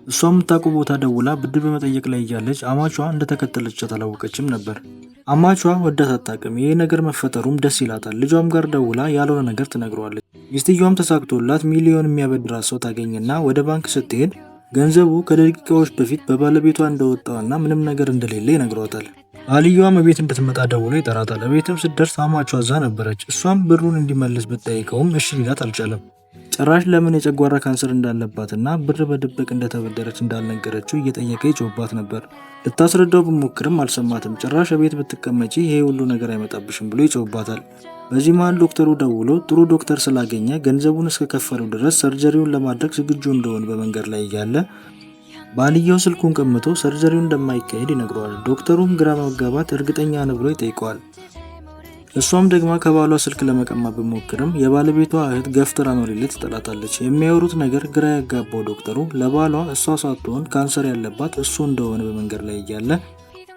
እሷም የምታውቀው ቦታ ደውላ ብድር በመጠየቅ ላይ እያለች አማቿ እንደተከተለቻት አላወቀችም ነበር። አማቿ ወዳት አታውቅም። ይሄ ነገር መፈጠሩም ደስ ይላታል። ልጇም ጋር ደውላ ያልሆነ ነገር ትነግረዋለች። ሚስትየዋም ተሳክቶላት ሚሊዮን የሚያበድራት ሰው ታገኝና ወደ ባንክ ስትሄድ ገንዘቡ ከደቂቃዎች በፊት በባለቤቷ እንደወጣውና ምንም ነገር እንደሌለ ይነግሯታል። ባልየዋም ቤት እንድትመጣ ደውሎ ይጠራታል። ቤትም ስትደርስ አማቿ እዛ ነበረች። እሷም ብሩን እንዲመልስ ብትጠይቀውም እሺ ሊላት አልቻለም። ጭራሽ ለምን የጨጓራ ካንሰር እንዳለባትና ብር በድብቅ እንደተበደረች እንዳልነገረችው እየጠየቀ ይጮህባት ነበር። ልታስረዳው ብሞክርም አልሰማትም። ጭራሽ ቤት ብትቀመጪ ይሄ ሁሉ ነገር አይመጣብሽም ብሎ ይጮህባታል። በዚህ መሃል ዶክተሩ ደውሎ ጥሩ ዶክተር ስላገኘ ገንዘቡን እስከከፈሉ ድረስ ሰርጀሪውን ለማድረግ ዝግጁ እንደሆነ በመንገድ ላይ እያለ ባልየው ስልኩን ቀምቶ ሰርጀሪውን እንደማይካሄድ ይነግረዋል። ዶክተሩም ግራ በመጋባት እርግጠኛ ነህ ብሎ ይጠይቀዋል። እሷም ደግማ ከባሏ ስልክ ለመቀማት ብሞክርም የባለቤቷ እህት ገፍትራ ኖሪለት ትጠላታለች። የሚያወሩት ነገር ግራ ያጋባው ዶክተሩ ለባሏ እሷ ሳትሆን ካንሰር ያለባት እሱ እንደሆነ በመንገድ ላይ እያለ